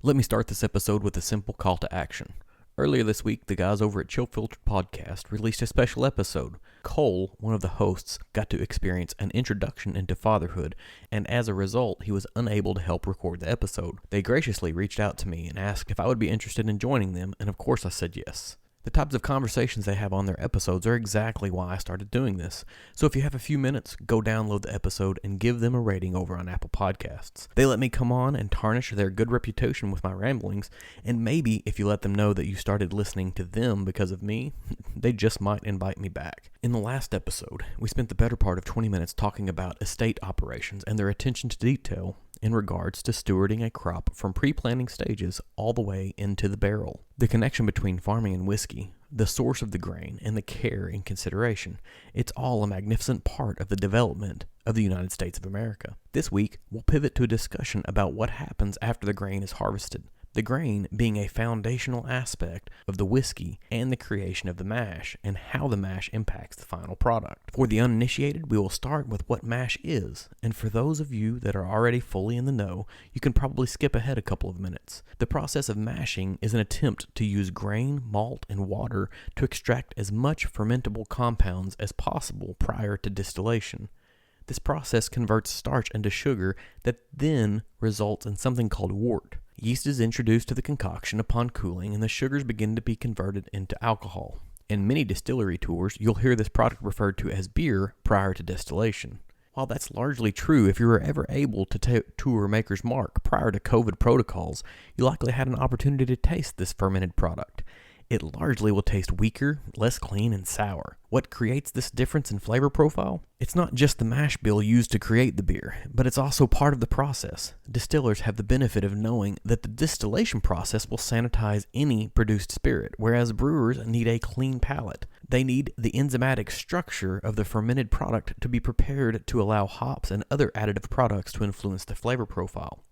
Let me start this episode with a simple call to action. Earlier this week, the guys over at Chill Filtered Podcast released a special episode. Cole, one of the hosts, got to experience an introduction into fatherhood, and as a result, he was unable to help record the episode. They graciously reached out to me and asked if I would be interested in joining them, and of course I said yes. The types of conversations they have on their episodes are exactly why I started doing this. So if you have a few minutes, go download the episode and give them a rating over on Apple Podcasts. They let me come on and tarnish their good reputation with my ramblings, and maybe if you let them know that you started listening to them because of me, they just might invite me back. In the last episode, we spent the better part of 20 minutes talking about estate operations and their attention to detail in regards to stewarding a crop from pre-planting stages all the way into the barrel. The connection between farming and whiskey, the source of the grain, and the care and consideration, it's all a magnificent part of the development of the United States of America. This week, we'll pivot to a discussion about what happens after the grain is harvested. The grain being a foundational aspect of the whiskey and the creation of the mash, and how the mash impacts the final product. For the uninitiated, we will start with what mash is, and for those of you that are already fully in the know, you can probably skip ahead a couple of minutes. The process of mashing is an attempt to use grain, malt, and water to extract as much fermentable compounds as possible prior to distillation. This process converts starch into sugar that then results in something called wort. Yeast is introduced to the concoction upon cooling, and the sugars begin to be converted into alcohol. In many distillery tours, you'll hear this product referred to as beer prior to distillation. While that's largely true, if you were ever able to tour Maker's Mark prior to COVID protocols, you likely had an opportunity to taste this fermented product. It largely will taste weaker, less clean, and sour. What creates this difference in flavor profile? It's not just the mash bill used to create the beer, but it's also part of the process. Distillers have the benefit of knowing that the distillation process will sanitize any produced spirit, whereas brewers need a clean palate. They need the enzymatic structure of the fermented product to be prepared to allow hops and other additive products to influence the flavor profile.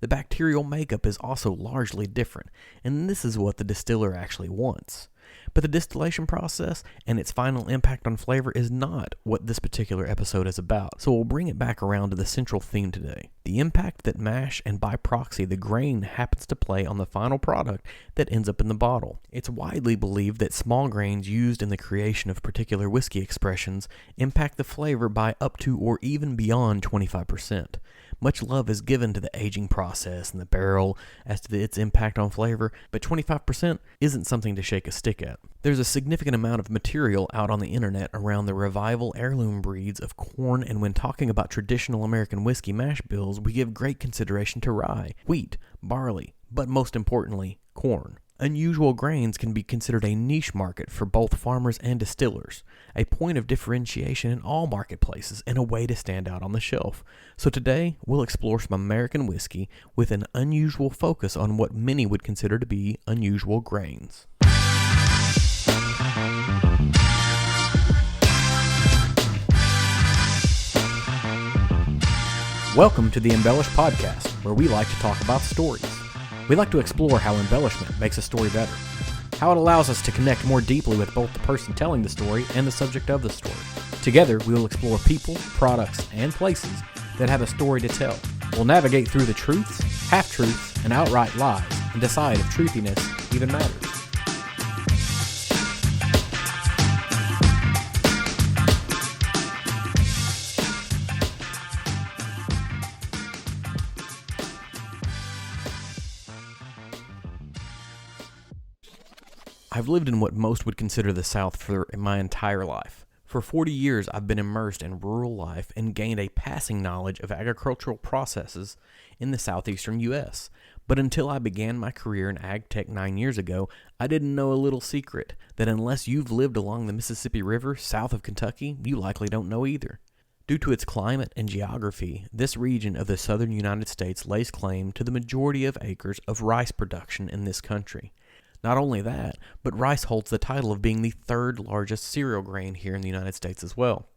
The bacterial makeup is also largely different, and this is what the distiller actually wants. But the distillation process and its final impact on flavor is not what this particular episode is about, so we'll bring it back around to the central theme today. The impact that mash and by proxy the grain happens to play on the final product that ends up in the bottle. It's widely believed that small grains used in the creation of particular whiskey expressions impact the flavor by up to or even beyond 25%. Much love is given to the aging process and the barrel as to its impact on flavor, but 25% isn't something to shake a stick at. There's a significant amount of material out on the internet around the revival heirloom breeds of corn, and when talking about traditional American whiskey mash bills, we give great consideration to rye, wheat, barley, but most importantly, corn. Unusual grains can be considered a niche market for both farmers and distillers, a point of differentiation in all marketplaces and a way to stand out on the shelf. So today, we'll explore some American whiskey with an unusual focus on what many would consider to be unusual grains. Welcome to the Embellish Podcast, where we like to talk about stories. We like to explore how embellishment makes a story better, how it allows us to connect more deeply with both the person telling the story and the subject of the story. Together, we will explore people, products, and places that have a story to tell. We'll navigate through the truths, half-truths, and outright lies, and decide if truthiness even matters. I've lived in what most would consider the South for my entire life. For 40 years, I've been immersed in rural life and gained a passing knowledge of agricultural processes in the southeastern U.S. But until I began my career in ag tech 9 years ago, I didn't know a little secret that unless you've lived along the Mississippi River south of Kentucky, you likely don't know either. Due to its climate and geography, this region of the southern United States lays claim to the majority of acres of rice production in this country. Not only that, but rice holds the title of being the third largest cereal grain here in the United States as well.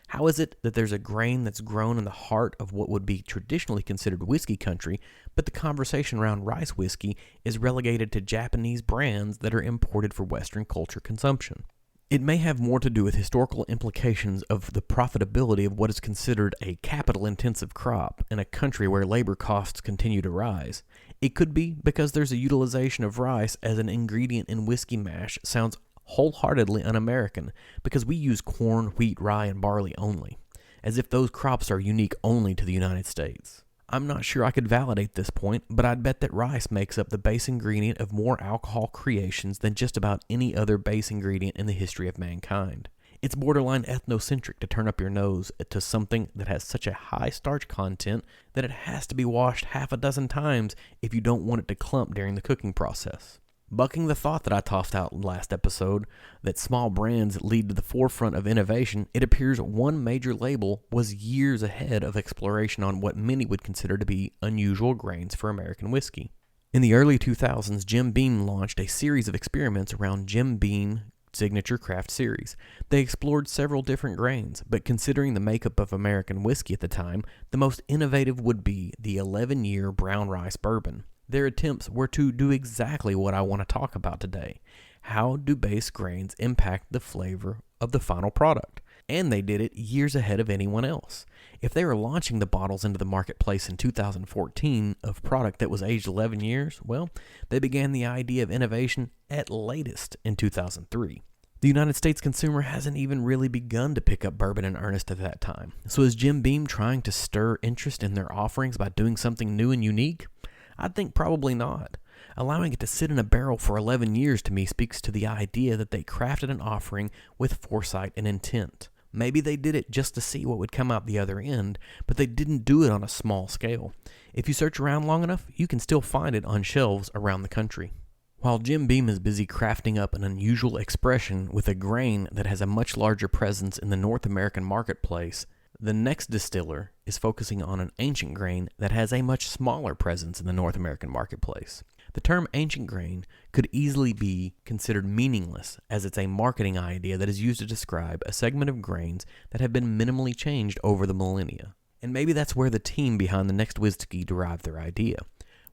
How is it that there's a grain that's grown in the heart of what would be traditionally considered whiskey country, but the conversation around rice whiskey is relegated to Japanese brands that are imported for Western culture consumption? It may have more to do with historical implications of the profitability of what is considered a capital-intensive crop in a country where labor costs continue to rise. It could be because there's a utilization of rice as an ingredient in whiskey mash sounds wholeheartedly un-American because we use corn, wheat, rye, and barley only, as if those crops are unique only to the United States. I'm not sure I could validate this point, but I'd bet that rice makes up the base ingredient of more alcohol creations than just about any other base ingredient in the history of mankind. It's borderline ethnocentric to turn up your nose to something that has such a high starch content that it has to be washed half a dozen times if you don't want it to clump during the cooking process. Bucking the thought that I tossed out in last episode that small brands lead to the forefront of innovation, it appears one major label was years ahead of exploration on what many would consider to be unusual grains for American whiskey. In the early 2000s, Jim Beam launched a series of experiments around Jim Beam Signature Craft Series. They explored several different grains, but considering the makeup of American whiskey at the time, the most innovative would be the 11-year brown rice bourbon. Their attempts were to do exactly what I want to talk about today. How do base grains impact the flavor of the final product? And they did it years ahead of anyone else. If they were launching the bottles into the marketplace in 2014 of product that was aged 11 years, well, they began the idea of innovation at latest in 2003. The United States consumer hasn't even really begun to pick up bourbon in earnest at that time. So is Jim Beam trying to stir interest in their offerings by doing something new and unique? I'd think probably not. Allowing it to sit in a barrel for 11 years to me speaks to the idea that they crafted an offering with foresight and intent. Maybe they did it just to see what would come out the other end, but they didn't do it on a small scale. If you search around long enough, you can still find it on shelves around the country. While Jim Beam is busy crafting up an unusual expression with a grain that has a much larger presence in the North American marketplace, the next distiller is focusing on an ancient grain that has a much smaller presence in the North American marketplace. The term ancient grain could easily be considered meaningless, as it's a marketing idea that is used to describe a segment of grains that have been minimally changed over the millennia. And maybe that's where the team behind the next whiskey derived their idea.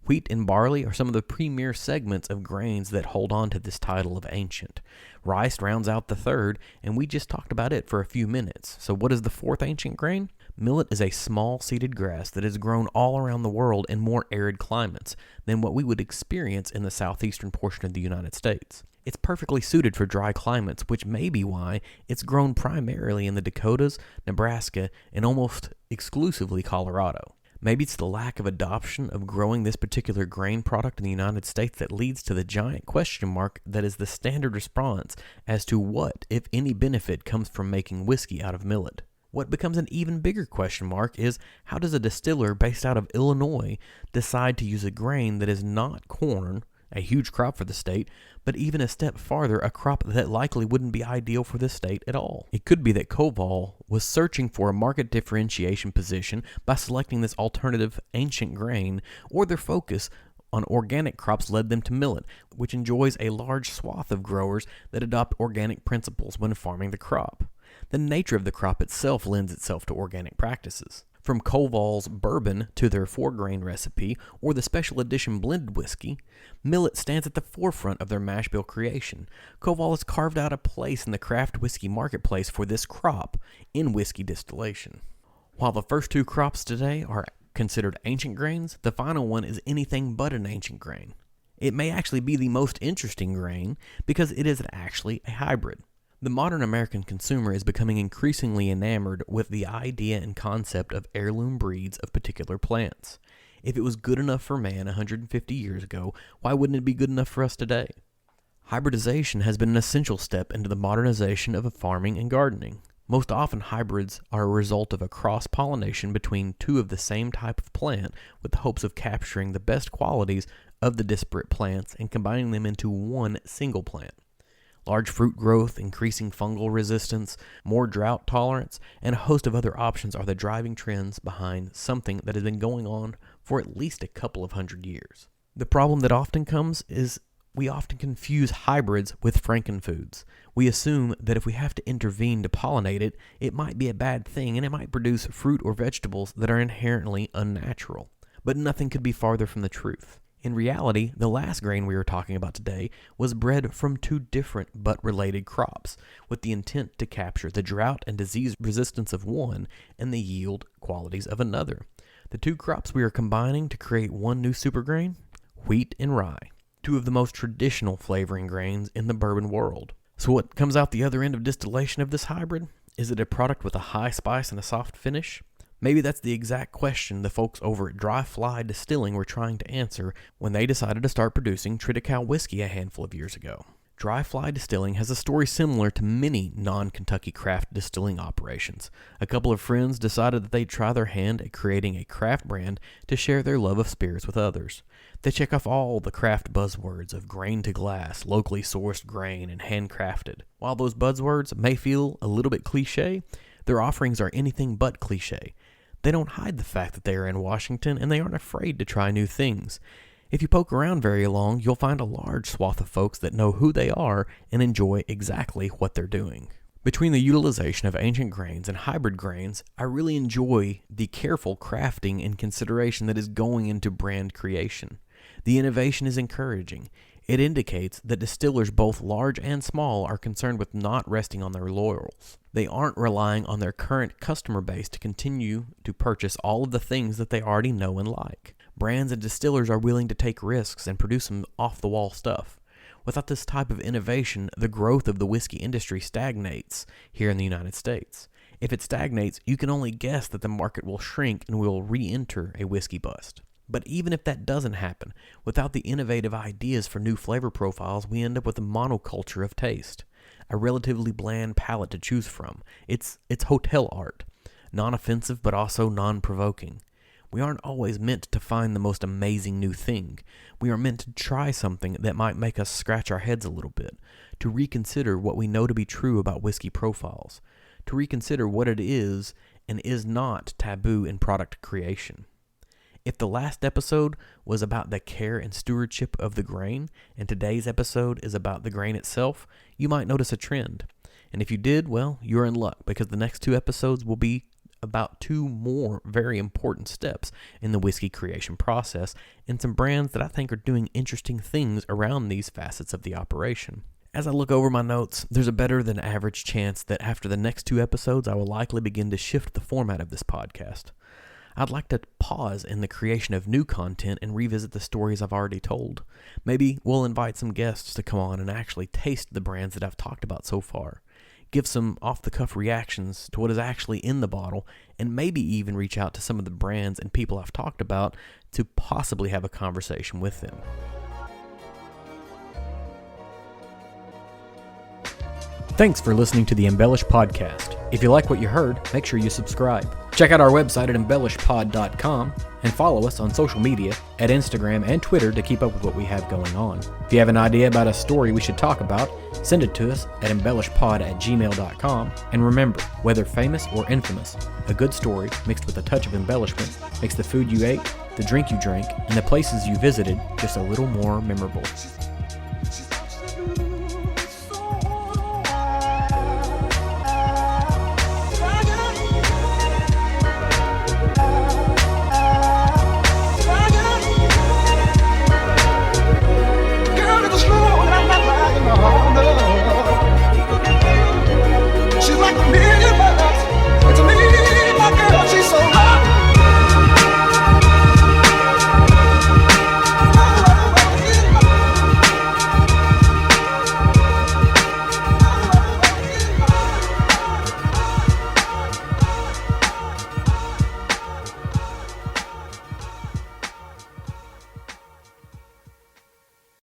Wheat and barley are some of the premier segments of grains that hold on to this title of ancient. Rice rounds out the third, and we just talked about it for a few minutes. So what is the fourth ancient grain? Millet is a small seeded grass that is grown all around the world in more arid climates than what we would experience in the southeastern portion of the United States. It's perfectly suited for dry climates, which may be why it's grown primarily in the Dakotas, Nebraska, and almost exclusively Colorado. Maybe it's the lack of adoption of growing this particular grain product in the United States that leads to the giant question mark that is the standard response as to what, if any, benefit comes from making whiskey out of millet. What becomes an even bigger question mark is how does a distiller based out of Illinois decide to use a grain that is not corn, a huge crop for the state, but even a step farther, a crop that likely wouldn't be ideal for the state at all. It could be that Koval was searching for a market differentiation position by selecting this alternative ancient grain, or their focus on organic crops led them to millet, which enjoys a large swath of growers that adopt organic principles when farming the crop. The nature of the crop itself lends itself to organic practices. From Koval's Bourbon to their 4-grain recipe or the special edition blended whiskey, millet stands at the forefront of their mash bill creation. Koval has carved out a place in the craft whiskey marketplace for this crop in whiskey distillation. While the first 2 crops today are considered ancient grains, the final one is anything but an ancient grain. It may actually be the most interesting grain because it is actually a hybrid. The modern American consumer is becoming increasingly enamored with the idea and concept of heirloom breeds of particular plants. If it was good enough for man 150 years ago, why wouldn't it be good enough for us today? Hybridization has been an essential step into the modernization of farming and gardening. Most often, hybrids are a result of a cross-pollination between 2 of the same type of plant with the hopes of capturing the best qualities of the disparate plants and combining them into one single plant. Large fruit growth, increasing fungal resistance, more drought tolerance, and a host of other options are the driving trends behind something that has been going on for at least a couple of hundred years. The problem that often comes is we often confuse hybrids with frankenfoods. We assume that if we have to intervene to pollinate it, it might be a bad thing and it might produce fruit or vegetables that are inherently unnatural. But nothing could be farther from the truth. In reality, the last grain we were talking about today was bred from 2 different but related crops, with the intent to capture the drought and disease resistance of one and the yield qualities of another. The 2 crops we are combining to create one new super grain? wheat and rye, two of the most traditional flavoring grains in the bourbon world. So what comes out the other end of distillation of this hybrid? Is it a product with a high spice and a soft finish? Maybe that's the exact question the folks over at Dry Fly Distilling were trying to answer when they decided to start producing Triticale Whiskey a handful of years ago. Dry Fly Distilling has a story similar to many non-Kentucky craft distilling operations. A couple of friends decided that they'd try their hand at creating a craft brand to share their love of spirits with others. They check off all the craft buzzwords of grain to glass, locally sourced grain, and handcrafted. While those buzzwords may feel a little bit cliche, their offerings are anything but cliche. They don't hide the fact that they are in Washington, and they aren't afraid to try new things. If you poke around very long, you'll find a large swath of folks that know who they are and enjoy exactly what they're doing. Between the utilization of ancient grains and hybrid grains, I really enjoy the careful crafting and consideration that is going into brand creation. The innovation is encouraging. It indicates that distillers both large and small are concerned with not resting on their laurels. They aren't relying on their current customer base to continue to purchase all of the things that they already know and like. Brands and distillers are willing to take risks and produce some off-the-wall stuff. Without this type of innovation, the growth of the whiskey industry stagnates here in the United States. If it stagnates, you can only guess that the market will shrink and we will re-enter a whiskey bust. But even if that doesn't happen, without the innovative ideas for new flavor profiles, we end up with a monoculture of taste. A relatively bland palate to choose from. It's hotel art. Non-offensive but also non-provoking. We aren't always meant to find the most amazing new thing. We are meant to try something that might make us scratch our heads a little bit, to reconsider what we know to be true about whiskey profiles, to reconsider what it is and is not taboo in product creation. If the last episode was about the care and stewardship of the grain, and today's episode is about the grain itself, you might notice a trend. And if you did, well, you're in luck, because the next two episodes will be about two more very important steps in the whiskey creation process, and some brands that I think are doing interesting things around these facets of the operation. As I look over my notes, there's a better than average chance that after the next two episodes, I will likely begin to shift the format of this podcast. I'd like to pause in the creation of new content and revisit the stories I've already told. Maybe we'll invite some guests to come on and actually taste the brands that I've talked about so far. Give some off-the-cuff reactions to what is actually in the bottle, and maybe even reach out to some of the brands and people I've talked about to possibly have a conversation with them. Thanks for listening to the Embellish Podcast. If you like what you heard, make sure you subscribe. Check out our website at embellishpod.com and follow us on social media at Instagram and Twitter to keep up with what we have going on. If you have an idea about a story we should talk about, send it to us at embellishpod@gmail.com. And remember, whether famous or infamous, a good story mixed with a touch of embellishment makes the food you ate, the drink you drank, and the places you visited just a little more memorable.